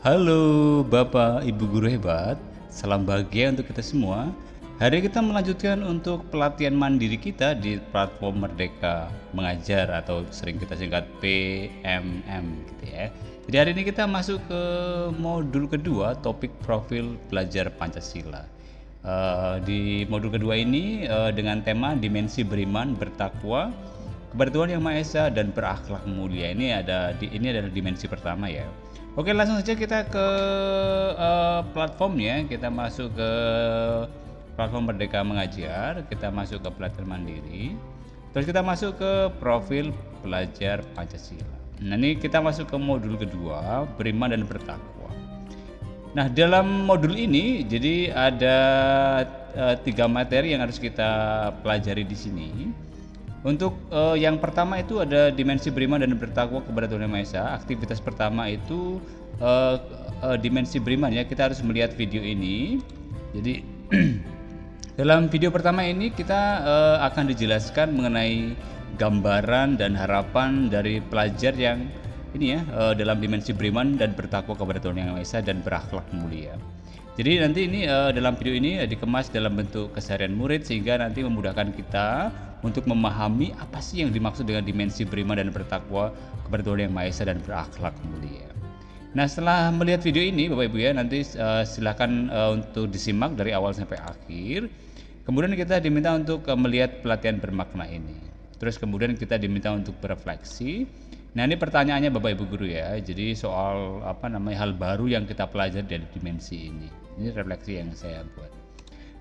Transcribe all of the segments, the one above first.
Halo Bapak Ibu guru hebat, salam bahagia untuk kita semua. Hari ini kita melanjutkan untuk pelatihan mandiri kita di platform Merdeka Mengajar atau sering kita singkat PMM gitu ya. Jadi hari ini kita masuk ke modul kedua, topik profil pelajar Pancasila. Di modul kedua ini dengan tema dimensi beriman, bertakwa kepada Tuhan Yang Maha Esa dan berakhlak mulia. Ini adalah dimensi pertama ya. Oke, langsung saja kita ke platformnya. Kita masuk ke platform Merdeka Mengajar. Kita masuk ke pelatihan mandiri. Terus kita masuk ke profil pelajar Pancasila. Nah, ini kita masuk ke modul kedua, beriman dan bertakwa. Nah, dalam modul ini jadi ada 3 materi yang harus kita pelajari di sini. Untuk yang pertama itu ada dimensi beriman dan bertakwa kepada Tuhan Yang Maha Esa. Aktivitas pertama itu dimensi beriman ya. Kita harus melihat video ini. Jadi dalam video pertama ini kita akan dijelaskan mengenai gambaran dan harapan dari pelajar yang ini ya dalam dimensi beriman dan bertakwa kepada Tuhan Yang Maha Esa dan berakhlak mulia. Jadi nanti ini dalam video ini dikemas dalam bentuk keseharian murid sehingga nanti memudahkan kita untuk memahami apa sih yang dimaksud dengan dimensi beriman dan bertakwa kepada Tuhan Yang Maha Esa dan berakhlak mulia. Nah, setelah melihat video ini Bapak Ibu ya, nanti silakan untuk disimak dari awal sampai akhir. Kemudian kita diminta untuk melihat pelatihan bermakna ini. Terus kemudian kita diminta untuk berefleksi. Nah, ini pertanyaannya Bapak Ibu guru ya. Jadi soal hal baru yang kita pelajari dari dimensi ini. Ini refleksi yang saya buat.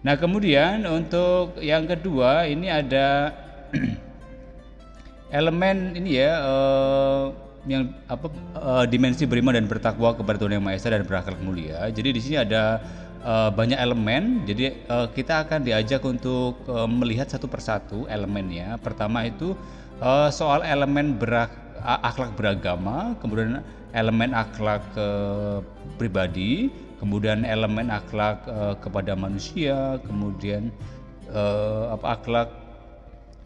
Nah, kemudian untuk yang kedua ini ada elemen ini ya dimensi beriman dan bertakwa kepada Tuhan Yang Maha Esa dan berakhlak mulia. Jadi di sini ada banyak elemen. Jadi kita akan diajak untuk melihat satu persatu elemennya. Pertama itu soal elemen akhlak beragama, kemudian elemen akhlak pribadi, kemudian elemen akhlak kepada manusia, kemudian akhlak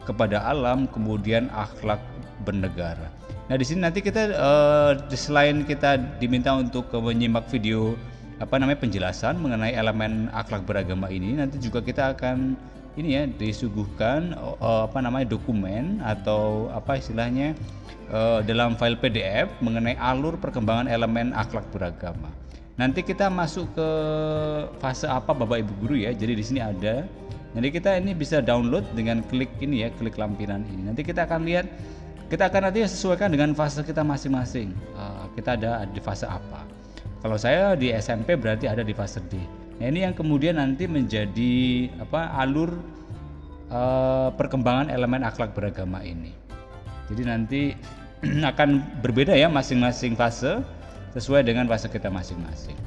kepada alam, kemudian akhlak bernegara. Nah, di sini nanti kita selain kita diminta untuk menyimak video penjelasan mengenai elemen akhlak beragama ini, nanti juga kita akan ini ya disuguhkan dokumen atau istilahnya dalam file PDF mengenai alur perkembangan elemen akhlak beragama. Nanti kita masuk ke fase apa Bapak Ibu guru ya. Jadi di sini ada. Jadi kita ini bisa download dengan klik ini ya, klik lampiran ini. Nanti kita akan lihat, kita akan nanti sesuaikan dengan fase kita masing-masing. Kita ada di fase apa? Kalau saya di SMP berarti ada di fase D. Nah, ini yang kemudian nanti menjadi alur perkembangan elemen akhlak beragama ini. Jadi nanti akan berbeda ya masing-masing fase sesuai dengan fase kita masing-masing.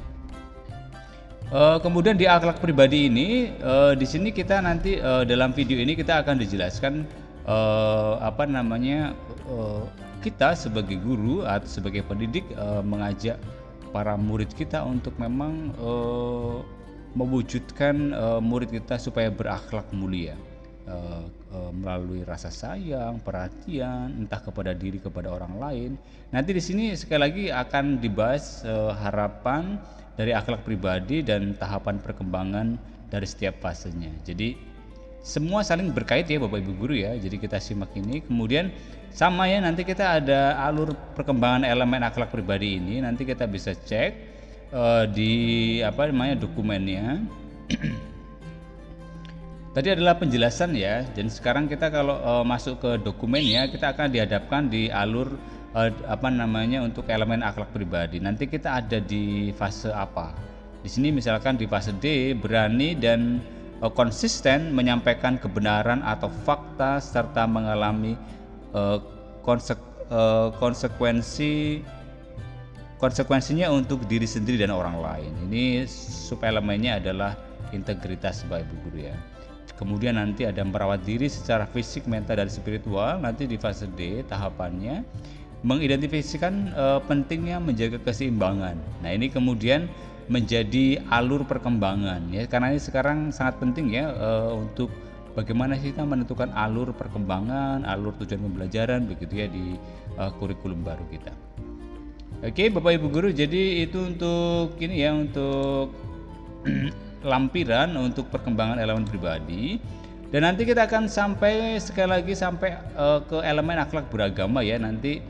Kemudian di akhlak pribadi ini, di sini kita nanti dalam video ini kita akan dijelaskan kita sebagai guru atau sebagai pendidik mengajak para murid kita untuk memang mewujudkan murid kita supaya berakhlak mulia melalui rasa sayang, perhatian, entah kepada diri kepada orang lain. Nanti di sini sekali lagi akan dibahas harapan dari akhlak pribadi dan tahapan perkembangan dari setiap fasenya. Jadi semua saling berkait ya Bapak Ibu guru ya. Jadi kita simak ini, kemudian sama ya nanti kita ada alur perkembangan elemen akhlak pribadi ini. Nanti kita bisa cek di dokumennya. Tadi adalah penjelasan ya. Dan sekarang kita kalau masuk ke dokumennya, kita akan dihadapkan di alur untuk elemen akhlak pribadi. Nanti kita ada di fase apa? Di sini misalkan di fase D, berani dan konsisten menyampaikan kebenaran atau fakta serta mengalami konsekuensinya untuk diri sendiri dan orang lain. Ini subelemennya adalah integritas Bapak Ibu guru ya. Kemudian nanti ada merawat diri secara fisik, mental, dan spiritual. Nanti di fase D tahapannya mengidentifikasikan pentingnya menjaga keseimbangan. Nah, ini kemudian menjadi alur perkembangan ya, karena ini sekarang sangat penting ya untuk bagaimana kita menentukan alur perkembangan, alur tujuan pembelajaran begitu ya di kurikulum baru kita. Oke, Bapak Ibu guru, jadi itu untuk ini ya, untuk lampiran untuk perkembangan elemen pribadi. Dan nanti kita akan sampai sekali lagi sampai ke elemen akhlak beragama ya. Nanti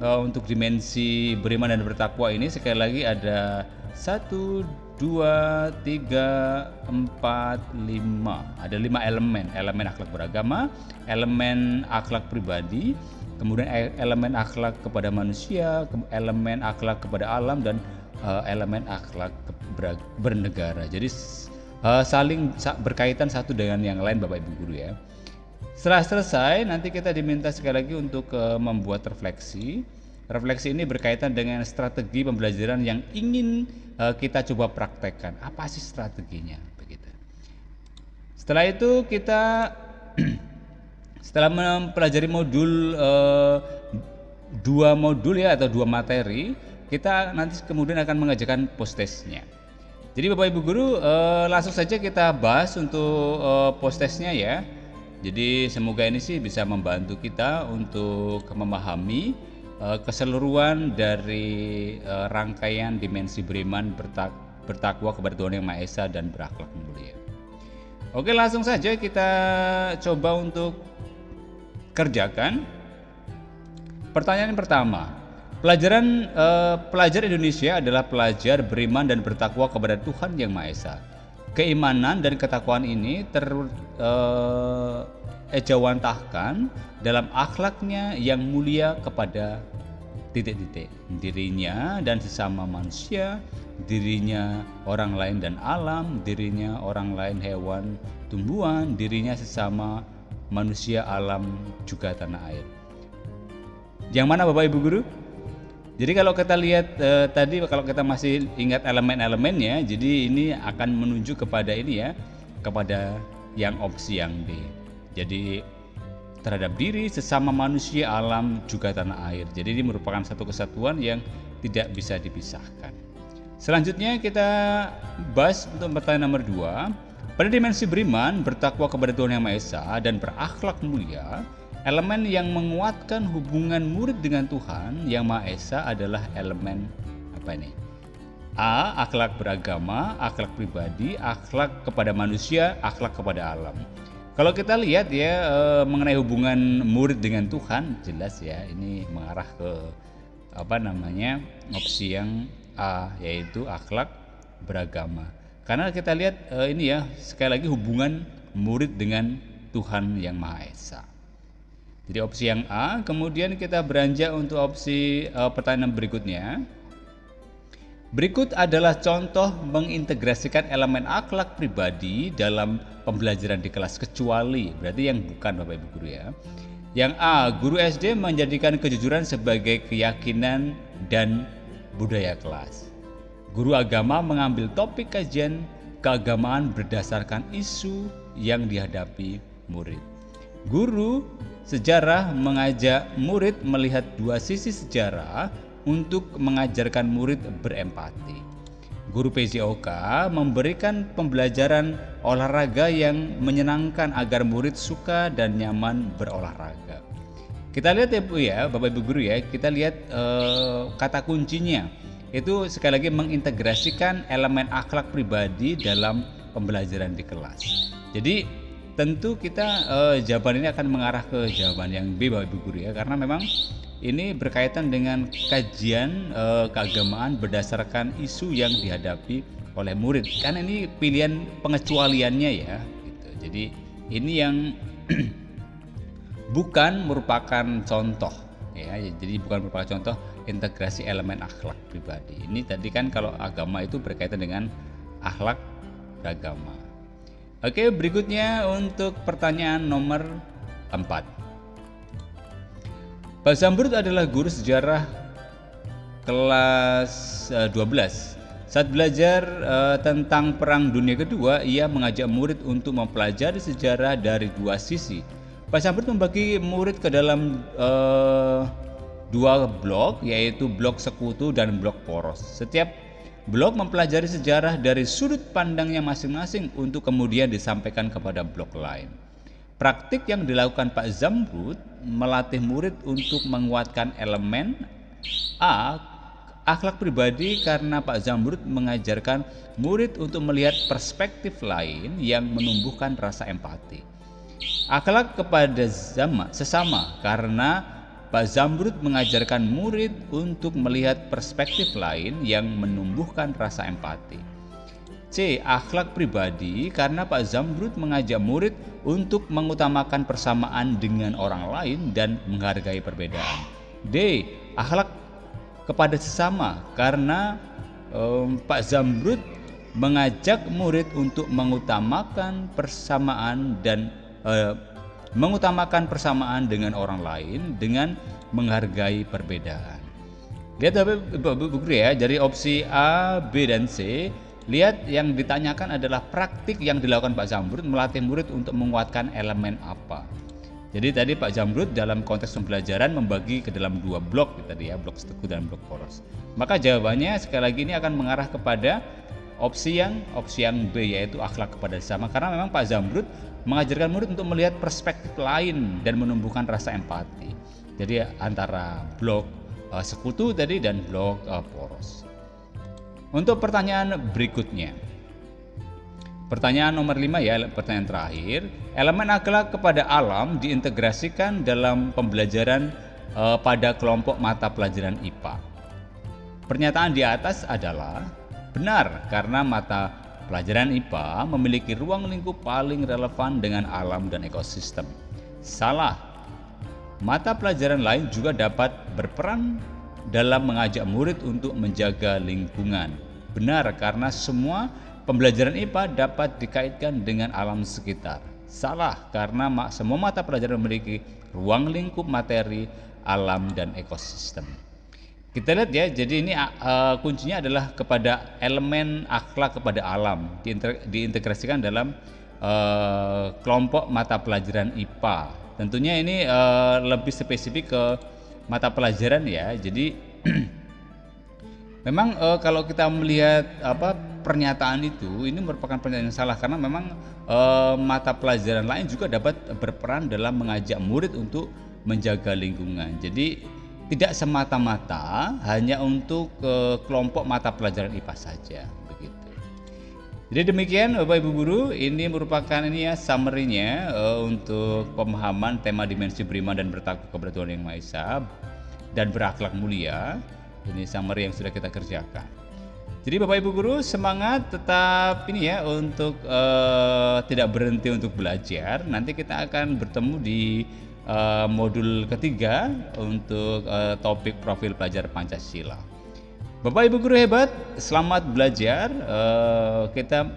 untuk dimensi beriman dan bertakwa ini sekali lagi ada 1, 2, 3, 4, 5. Ada 5 elemen. Elemen akhlak beragama, elemen akhlak pribadi, kemudian elemen akhlak kepada manusia, elemen akhlak kepada alam, dan elemen akhlak bernegara. Jadi saling berkaitan satu dengan yang lain, Bapak Ibu guru ya. Setelah selesai, nanti kita diminta sekali lagi untuk membuat refleksi. Refleksi ini berkaitan dengan strategi pembelajaran yang ingin kita coba praktekkan. Apa sih strateginya? Begitu. Setelah itu kita setelah mempelajari modul 2 modul ya, atau 2 materi, kita nanti kemudian akan mengajarkan post testnya. Jadi Bapak Ibu guru, langsung saja kita bahas untuk post testnya ya. Jadi semoga ini sih bisa membantu kita untuk memahami keseluruhan dari rangkaian dimensi beriman, bertakwa kepada Tuhan Yang Maha Esa, dan berakhlak mulia. Oke, langsung saja kita coba untuk kerjakan. Pertanyaan pertama, pelajar Indonesia adalah pelajar beriman dan bertakwa kepada Tuhan Yang Maha Esa. Keimanan dan ketakwaan ini terejawantahkan dalam akhlaknya yang mulia kepada dirinya dan sesama manusia, dirinya orang lain dan alam, dirinya orang lain hewan tumbuhan, dirinya sesama manusia, alam, juga tanah air. Yang mana Bapak Ibu guru? Jadi kalau kita lihat tadi, kalau kita masih ingat elemen-elemennya, jadi ini akan menuju kepada ini ya, kepada yang opsi yang B. Jadi terhadap diri, sesama manusia, alam, juga tanah air. Jadi ini merupakan satu kesatuan yang tidak bisa dipisahkan. Selanjutnya kita bahas untuk pertanyaan nomor 2. Pada dimensi beriman, bertakwa kepada Tuhan Yang Maha Esa, dan berakhlak mulia, elemen yang menguatkan hubungan murid dengan Tuhan Yang Maha Esa adalah elemen apa ini? A. Akhlak beragama, akhlak pribadi, akhlak kepada manusia, akhlak kepada alam. Kalau kita lihat ya mengenai hubungan murid dengan Tuhan, jelas ya ini mengarah ke opsi yang A, yaitu akhlak beragama. Karena kita lihat ini ya, sekali lagi hubungan murid dengan Tuhan Yang Maha Esa. Jadi opsi yang A. Kemudian kita beranjak untuk opsi pertanyaan berikutnya. Berikut adalah contoh mengintegrasikan elemen akhlak pribadi dalam pembelajaran di kelas, kecuali berarti yang bukan Bapak Ibu guru ya. Yang A, guru SD menjadikan kejujuran sebagai keyakinan dan budaya kelas. Guru agama mengambil topik kajian keagamaan berdasarkan isu yang dihadapi murid. Guru sejarah mengajak murid melihat dua sisi sejarah untuk mengajarkan murid berempati. Guru PJOK memberikan pembelajaran olahraga yang menyenangkan agar murid suka dan nyaman berolahraga. Kita lihat ya Bu ya, Bapak Ibu guru ya, kita lihat kata kuncinya itu sekali lagi mengintegrasikan elemen akhlak pribadi dalam pembelajaran di kelas. Jadi tentu kita jawaban ini akan mengarah ke jawaban yang B Bapak Ibu guru ya, karena memang ini berkaitan dengan kajian keagamaan berdasarkan isu yang dihadapi oleh murid. Kan ini pilihan pengecualiannya ya gitu. Jadi ini yang bukan merupakan contoh ya. Jadi bukan merupakan contoh integrasi elemen akhlak pribadi. Ini tadi kan kalau agama itu berkaitan dengan akhlak beragama. Oke, berikutnya untuk pertanyaan nomor 4. Pak Zamrud adalah guru sejarah kelas 12. Saat belajar tentang Perang Dunia Kedua, ia mengajak murid untuk mempelajari sejarah dari dua sisi. Pak Zamrud membagi murid ke dalam dua blok, yaitu blok sekutu dan blok poros. Setiap blok mempelajari sejarah dari sudut pandangnya masing-masing untuk kemudian disampaikan kepada blok lain. Praktik yang dilakukan Pak Zamrud melatih murid untuk menguatkan elemen A, Akhlak pribadi karena Pak Zamrud mengajarkan murid untuk melihat perspektif lain yang menumbuhkan rasa empati. Akhlak kepada sesama karena Pak Zamrud mengajarkan murid untuk melihat perspektif lain yang menumbuhkan rasa empati. C. Akhlak pribadi karena Pak Zamrud mengajak murid untuk mengutamakan persamaan dengan orang lain dan menghargai perbedaan. D. Akhlak kepada sesama karena Pak Zamrud mengajak murid untuk mengutamakan persamaan dengan orang lain dengan menghargai perbedaan. Lihat Bapak-Ibu guru ya, dari opsi A, B, dan C, lihat yang ditanyakan adalah praktik yang dilakukan Pak Zamrud melatih murid untuk menguatkan elemen apa. Jadi tadi Pak Zamrud dalam konteks pembelajaran membagi ke dalam dua blok tadi ya, blok teguh dan blok poros. Maka jawabannya sekali lagi ini akan mengarah kepada opsi yang B, yaitu akhlak kepada sesama, karena memang Pak Zamrud mengajarkan murid untuk melihat perspektif lain dan menumbuhkan rasa empati. Jadi antara blok sekutu tadi dan blok poros. Untuk pertanyaan berikutnya, pertanyaan nomor 5 ya, pertanyaan terakhir. Elemen akhlak kepada alam diintegrasikan dalam pembelajaran pada kelompok mata pelajaran IPA. Pernyataan di atas adalah benar karena mata pelajaran IPA memiliki ruang lingkup paling relevan dengan alam dan ekosistem. Salah. Mata pelajaran lain juga dapat berperan dalam mengajak murid untuk menjaga lingkungan. Benar karena semua pembelajaran IPA dapat dikaitkan dengan alam sekitar. Salah karena semua mata pelajaran memiliki ruang lingkup materi, alam, dan ekosistem. Kita lihat ya, jadi ini kuncinya adalah kepada elemen akhlak kepada alam, diintegrasikan dalam kelompok mata pelajaran IPA. Tentunya ini lebih spesifik ke mata pelajaran ya. Jadi memang kalau kita melihat pernyataan itu, ini merupakan pernyataan yang salah karena memang mata pelajaran lain juga dapat berperan dalam mengajak murid untuk menjaga lingkungan. Jadi tidak semata-mata hanya untuk kelompok mata pelajaran IPA saja begitu. Jadi demikian Bapak Ibu guru, ini merupakan summary-nya untuk pemahaman tema dimensi beriman dan bertakwa kepada Tuhan Yang Maha Esa dan berakhlak mulia. Ini summary yang sudah kita kerjakan. Jadi Bapak Ibu guru semangat tetap untuk tidak berhenti untuk belajar. Nanti kita akan bertemu di modul ketiga untuk topik profil pelajar Pancasila. Bapak Ibu guru hebat, selamat belajar. Kita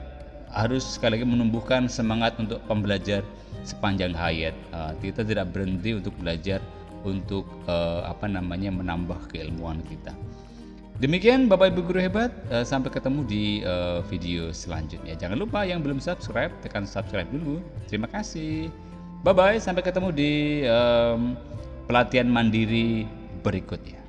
harus sekali lagi menumbuhkan semangat untuk pembelajar sepanjang hayat. Kita tidak berhenti untuk belajar untuk menambah keilmuan kita. Demikian Bapak Ibu guru hebat, sampai ketemu di video selanjutnya. Jangan lupa yang belum subscribe, tekan subscribe dulu. Terima kasih. Bye bye, sampai ketemu di pelatihan mandiri berikutnya.